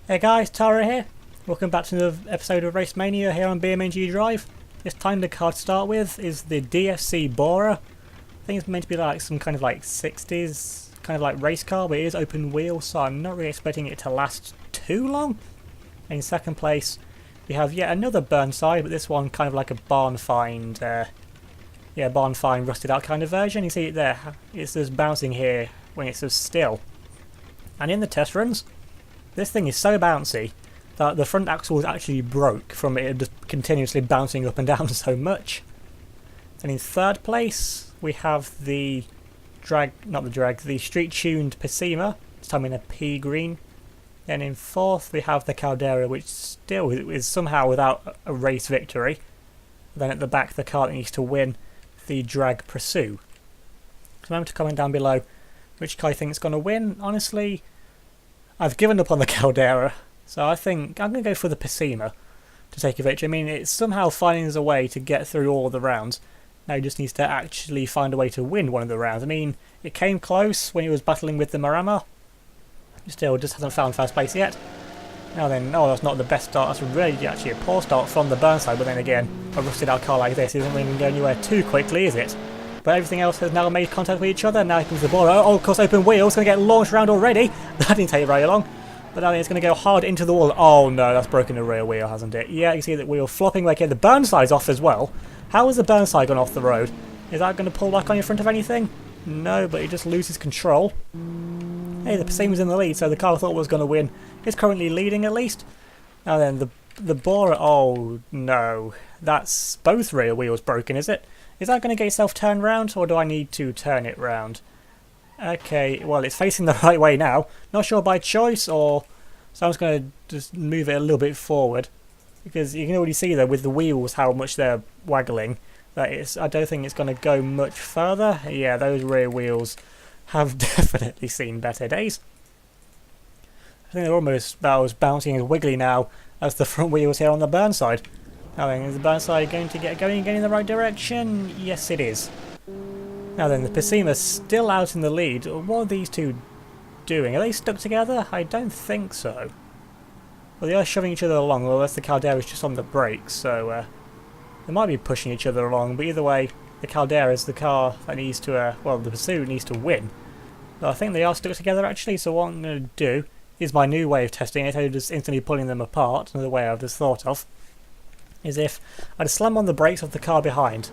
Hey guys, Tara here. Welcome back to another episode of Race Mania here on BeamNG Drive. This time the car to start with is the DFC Bora. I think it's meant to be like some kind of like 60s kind of like race car, but it is open wheel, so I'm not really expecting it to last too long. In second place we have yet another Burnside, but this one kind of like a barn find, barn find rusted out kind of version. You see it there, it's just bouncing here when it's just still. And in the test runs, this thing is so bouncy that the front axle actually broke from it just continuously bouncing up and down so much. And in third place we have the the street tuned Pacima, this time in a pea green. Then in fourth we have the Caldera, which still is somehow without a race victory. Then at the back the car that needs to win, the drag Pursue. So remember to comment down below which car you think is going to win. Honestly, I've given up on the Caldera, so I think I'm going to go for the Pacima to take a victory. I mean, it's somehow finding a way to get through all the rounds. Now he just needs to actually find a way to win one of the rounds. I mean, it came close when he was battling with the Marama. Still just hasn't found first place yet. Now then, oh, that's not the best start. That's really actually a poor start from the Burnside, but then again, a rusted out car like this isn't really going to go anywhere too quickly, is it? But everything else has now made contact with each other. Now here comes the Bora. Oh, of course, open wheel. It's going to get launched around already. That didn't take very long. But now it's going to go hard into the wall. Oh no, that's broken the rear wheel, hasn't it? Yeah, you see that wheel flopping back here. The Burnside's off as well. How has the Burnside gone off the road? Is that going to pull back on in front of anything? No, but it just loses control. Hey, the Pacima's in the lead, so the car I thought was going to win is currently leading at least. Now then, the Bora. Oh no, that's both rear wheels broken, is it? Is that going to get itself turned round, or do I need to turn it round? Okay, well, it's facing the right way now. Not sure by choice, or so I'm just going to just move it a little bit forward, because you can already see there with the wheels how much they're waggling. That I don't think it's going to go much further. Yeah, those rear wheels have definitely seen better days. I think they're almost about as bouncy and wiggly now as the front wheels here on the Burnside. Now then, is the Burnside going to get going again in the right direction? Yes, it is. Now then, the Pacima's still out in the lead. What are these two doing? Are they stuck together? I don't think so. Well, they are shoving each other along, unless the Caldera is just on the brakes, so they might be pushing each other along, but either way, the Caldera is the car that needs to, the Pursuit needs to win. But I think they are stuck together actually, so what I'm going to do is my new way of testing it, I'm just instantly pulling them apart, another way I've just thought of, is if I just slam on the brakes of the car behind.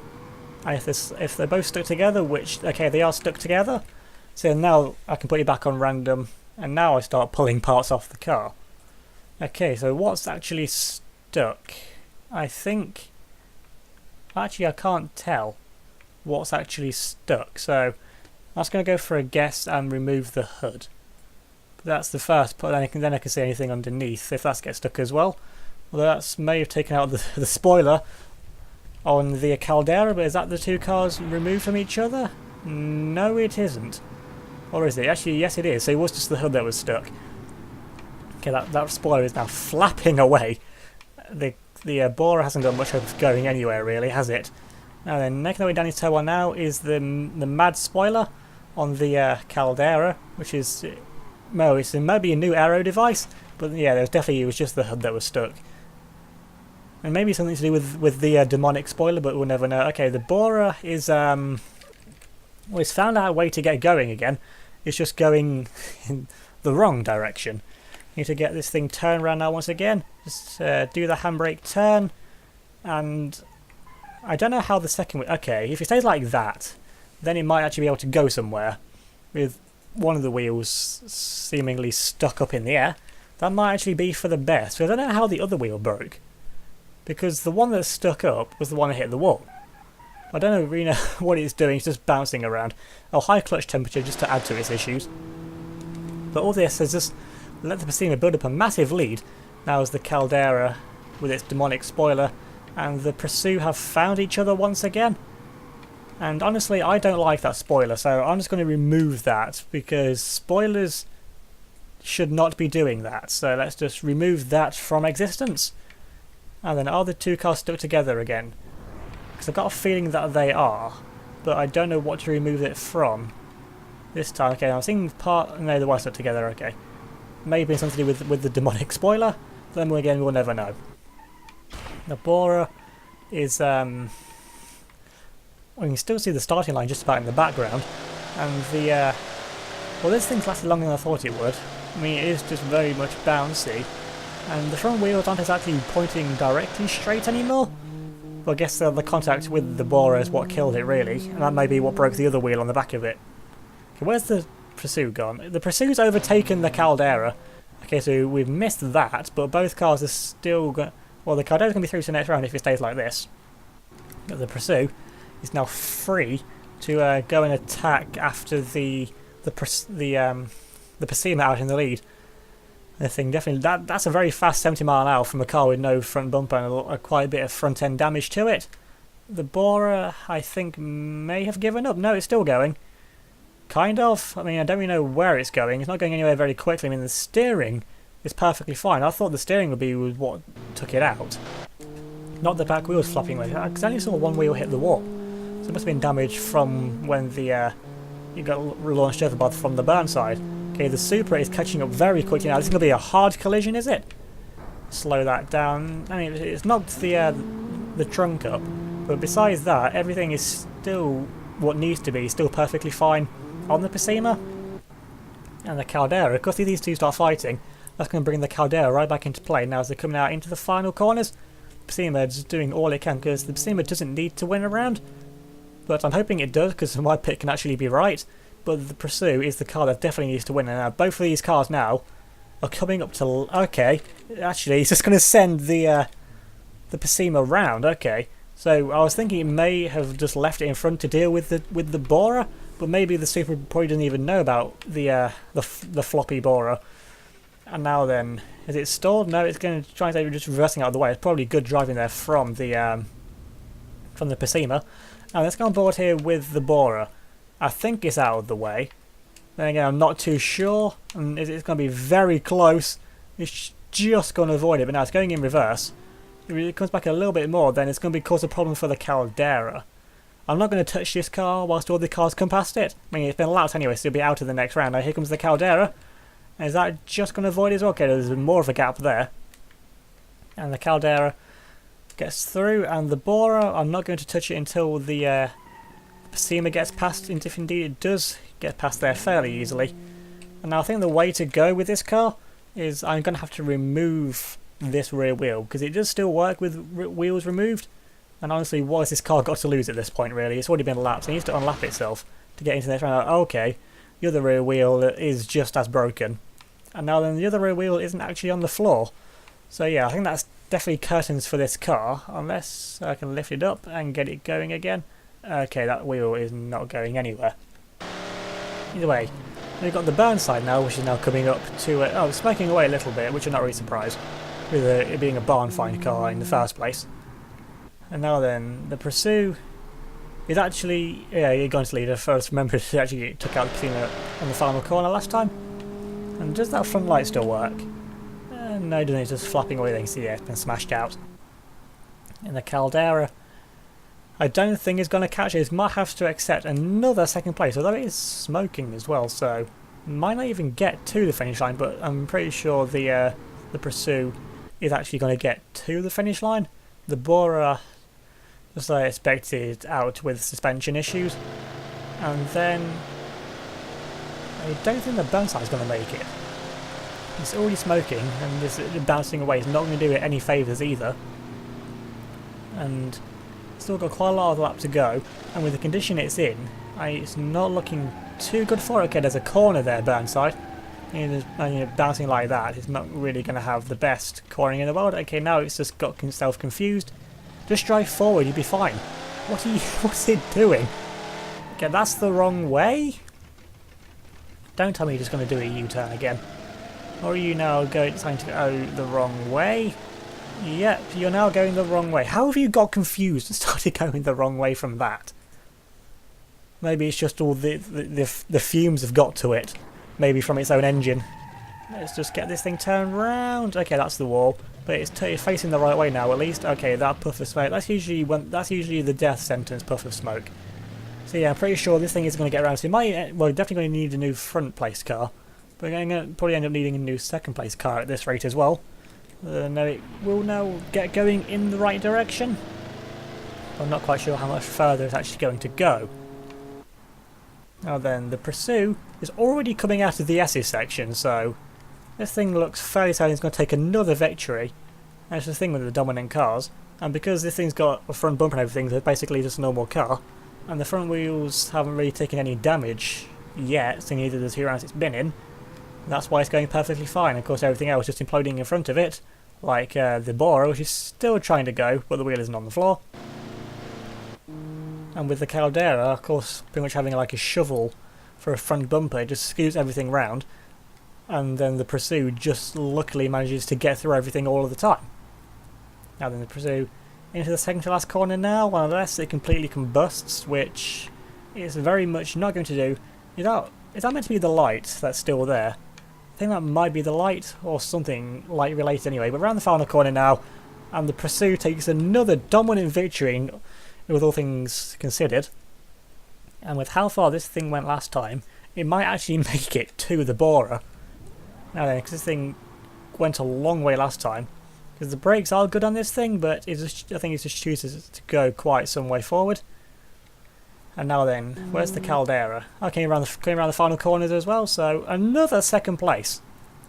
And if they're both stuck together, which, okay, they are stuck together, so now I can put it back on random, and now I start pulling parts off the car. Okay, so what's actually stuck? I think, actually I can't tell what's actually stuck, so I'm just going to go for a guess and remove the hood. But that's the first part, then I can see anything underneath if that gets stuck as well. Although that may have taken out the spoiler on the Caldera, but is that the two cars removed from each other? No, it isn't. Or is it? Actually, yes it is, so it was just the hood that was stuck. Okay, that spoiler is now flapping away. The Bora hasn't got much hope of going anywhere really, has it? Now then, making our way down his toe one now is the mad spoiler on the Caldera, which is, no, it might be a new aero device, but yeah, it was just the hood that was stuck. And maybe something to do with the demonic spoiler, but we'll never know. Okay, the Bora is it's found out a way to get going again. It's just going in the wrong direction. Need to get this thing turned around now once again. Just do the handbrake turn, and I don't know how the second... Okay, if it stays like that, then it might actually be able to go somewhere with one of the wheels seemingly stuck up in the air. That might actually be for the best. So I don't know how the other wheel broke, because the one that's stuck up was the one that hit the wall. I don't really know what it's doing, it's just bouncing around. Oh, high clutch temperature just to add to its issues. But all this has just let the Pacima build up a massive lead. Now as the Caldera with its demonic spoiler and the Pursue have found each other once again. And honestly, I don't like that spoiler, so I'm just going to remove that, because spoilers should not be doing that. So let's just remove that from existence. And then are the two cars stuck together again? Because I've got a feeling that they are, but I don't know what to remove it from this time. Okay, I'm seeing part... No, they were stuck together, okay. maybe something to do with the demonic spoiler. Then again, we'll never know. The borer is we can still see the starting line just about in the background, and the well, this thing's lasted longer than I thought it would. I mean, it is just very much bouncy, and the front wheels aren't exactly pointing directly straight anymore. But I guess the contact with the borer is what killed it, really, and that may be what broke the other wheel on the back of it. Okay, where's the Pursuit gone? The Pursuit's overtaken the Caldera. Okay, so we've missed that, but both cars are still going. Well, the Caldera's going to be through to the next round if it stays like this. But the Pursuit is now free to go and attack after the Pursuit out in the lead. The thing definitely that's a very fast 70 mile an hour from a car with no front bumper and quite a bit of front end damage to it. The borer, I think, may have given up. No, it's still going. Kind of. I mean, I don't really know where it's going. It's not going anywhere very quickly. I mean, the steering is perfectly fine. I thought the steering would be what took it out, not the back wheels flopping away. Because I only saw one wheel hit the wall, so it must have been damage from when the you got launched over from the burn side. Okay, the Supra is catching up very quickly now. This is going to be a hard collision, is it? Slow that down. I mean, it's knocked the trunk up, but besides that, everything is still what needs to be, still perfectly fine on the Pursuit and the Caldera. Of course, if these two start fighting, that's going to bring the Caldera right back into play now as they're coming out into the final corners. Pursuit is doing all it can because the Pursuit doesn't need to win a round, but I'm hoping it does because my pick can actually be right. But the Pursuit is the car that definitely needs to win, and now both of these cars now are coming up to. Okay, actually, it's just going to send the Pursuit round. Okay, so I was thinking it may have just left it in front to deal with the borer, but maybe the Supra probably doesn't even know about the floppy borer. And now then, is it stalled? No, it's going to try and just reversing out of the way. It's probably good driving there from the Pursuit. Now let's go on board here with the borer. I think it's out of the way. Then again, I'm not too sure, and it's going to be very close. It's just going to avoid it, but now it's going in reverse. If it comes back a little bit more, then it's going to cause a problem for the Caldera. I'm not going to touch this car whilst all the cars come past it. I mean, it's been lapped anyway, so it'll be out of the next round. Now here comes the Caldera. Is that just going to avoid it as well? Okay, there's more of a gap there. And the Caldera gets through, and the borer, I'm not going to touch it until the Pursuit gets past, and if indeed it does get past there fairly easily. And now I think the way to go with this car is I'm going to have to remove this rear wheel, because it does still work with wheels removed. And honestly, what has this car got to lose at this point, really? It's already been lapped. It needs to unlap itself to get into the next round. Okay, the other rear wheel is just as broken. And now then the other rear wheel isn't actually on the floor. So yeah, I think that's definitely curtains for this car, unless I can lift it up and get it going again. Okay, that wheel is not going anywhere. Either way, we've got the burn side now, which is now coming up to oh, it's smoking away a little bit, which I'm not really surprised, with it being a barn find car in the first place. And now then, the Pursuit is actually, yeah, you're going to lead. I first remembered it actually took out the Pursuit on the final corner last time. And does that front light still work? No, it doesn't. It's just flapping away. They can see it's been smashed out. And the Caldera, I don't think is going to catch it. It might have to accept another second place, although it is smoking as well, so might not even get to the finish line, but I'm pretty sure the Pursuit is actually going to get to the finish line. The borer, as I expected, out with suspension issues, and then I don't think the burn side is going to make it. It's already smoking, and this bouncing away is not going to do it any favours either. And still got quite a lot of lap to go, and with the condition it's in, it's not looking too good for it. Okay, there's a corner there, Burnside. Bouncing like that, it's not really going to have the best cornering in the world. Okay, now it's just got itself confused. Just drive forward, you'll be fine. What's it doing? Okay, that's the wrong way. Don't tell me you're just going to do a U-turn again. Or are you now trying to go the wrong way? Yep, you're now going the wrong way. How have you got confused and started going the wrong way from that? Maybe it's just all the fumes have got to it. Maybe from its own engine. Let's just get this thing turned round. Okay, that's the wall, but it's facing the right way now at least. Okay, that puff of smoke. That's usually the death sentence puff of smoke. So yeah, I'm pretty sure this thing is going to get around. So it might, well, definitely going to need a new front place car. But we're going to probably end up needing a new second place car at this rate as well. No, it will now get going in the right direction. I'm not quite sure how much further it's actually going to go. Now then, the Pursue is already coming out of the S's section, so this thing looks fairly certain it's going to take another victory. That's the thing with the dominant cars, and because this thing's got a front bumper and everything, so it's basically just a normal car, and the front wheels haven't really taken any damage yet, seeing either the 2 rounds it's been in, that's why it's going perfectly fine. Of course, everything else just imploding in front of it, like the Bora, which is still trying to go, but the wheel isn't on the floor. And with the Caldera, of course, pretty much having like a shovel for a front bumper, it just scoots everything round. And then the Pursue just luckily manages to get through everything all of the time. Now then, the Pursue into the second to last corner now, unless it completely combusts, which is very much not going to do. Is that meant to be the light that's still there? I think that might be the light, or something light related anyway. But around the final corner now, and the Pursue takes another dominant victory, with all things considered. And with how far this thing went last time, it might actually make it to the Bora. Now then, because this thing went a long way last time, because the brakes are good on this thing, but I think it just chooses to go quite some way forward. And now then, where's the Caldera? Okay, around the final corners as well. So another second place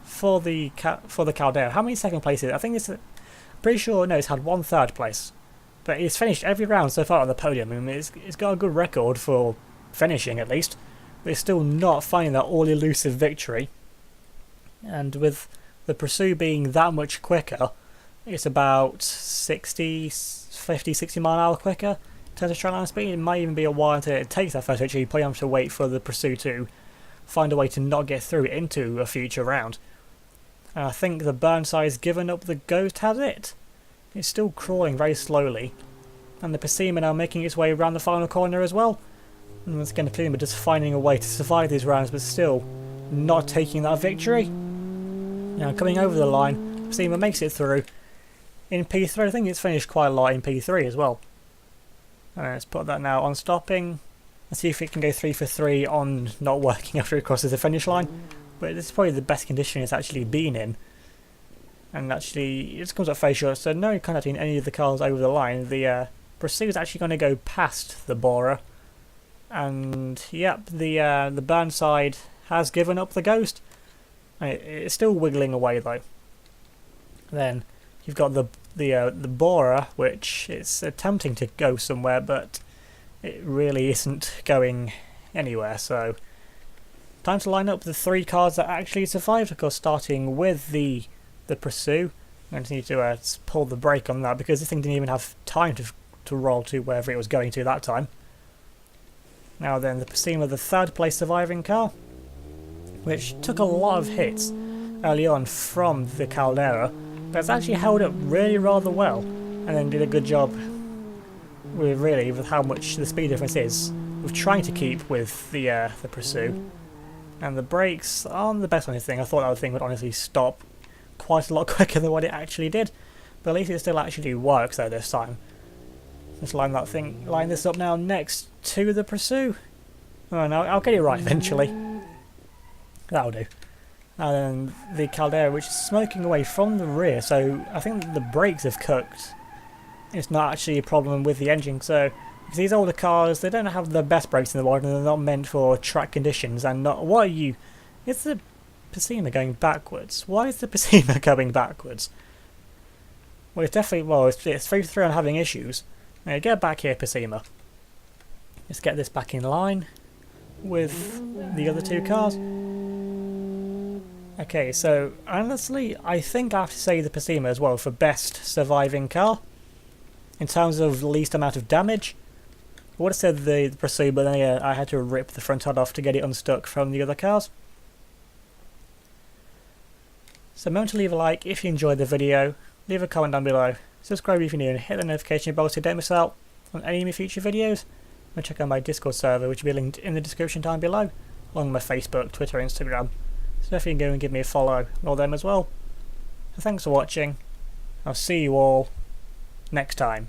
for the Caldera. How many second places? I think it's pretty sure. No, it's had 1 third place. But he's finished every round so far on the podium. I mean, it's got a good record for finishing at least. But it's still not finding that all-elusive victory. And with the Pursue being that much quicker, it's about 50, 60 mile an hour quicker in terms of track line speed. It might even be a while until it takes that first victory. You probably have to wait for the Pursue to find a way to not get through into a future round. And I think the Burnside's given up the ghost, has it? It's still crawling very slowly, and the Persima now making its way around the final corner as well. And once again, the Persima just finding a way to survive these rounds, but still not taking that victory. Now coming over the line, Persima makes it through in P3. I think it's finished quite a lot in P3 as well. Let's put that now on stopping. Let's see if it can go 3 for 3 on not working after it crosses the finish line. But this is probably the best condition it's actually been in. And actually, it just comes up very short, so no contacting any of the cars over the line. The Pursue is actually going to go past the Bora. And yep, the Burnside has given up the ghost. It's still wiggling away though. Then you've got the Bora, which is attempting to go somewhere, but it really isn't going anywhere. So time to line up the 3 cars that actually survived. Of course, starting with the Pursue. I'm going to need to pull the brake on that because this thing didn't even have time to roll to wherever it was going to that time. Now then, the Persima, the 3rd place surviving car, which took a lot of hits early on from the Caldera, but it's actually held up really rather well, and then did a good job with how much the speed difference is, with trying to keep with the Pursue. And the brakes aren't the best on this thing. I thought that thing would honestly stop quite a lot quicker than what it actually did, but at least it still actually works though this time. Let's line this up now next to the Pursue. Oh no, I'll get it right eventually. That'll do. And then the Caldera, which is smoking away from the rear, so I think the brakes have cooked. It's not actually a problem with the engine, so because these older cars, they don't have the best brakes in the world and they're not meant for track conditions. And not, what are you? It's the Persima going backwards. Why is the Persima going backwards? Well, it's definitely, it's 3 for 3 on having issues. Now get back here, Persima. Let's get this back in line with the other 2 cars. Okay, so honestly, I think I have to say the Persima as well for best surviving car. In terms of least amount of damage. I would have said the Pursue, but then I had to rip the front head off to get it unstuck from the other cars. So remember to leave a like if you enjoyed the video, leave a comment down below, subscribe if you're new, and hit the notification bell so you don't miss out on any of my future videos. And check out my Discord server, which will be linked in the description down below, along with my Facebook, Twitter, Instagram. So definitely go and give me a follow and all them as well. So thanks for watching. I'll see you all next time.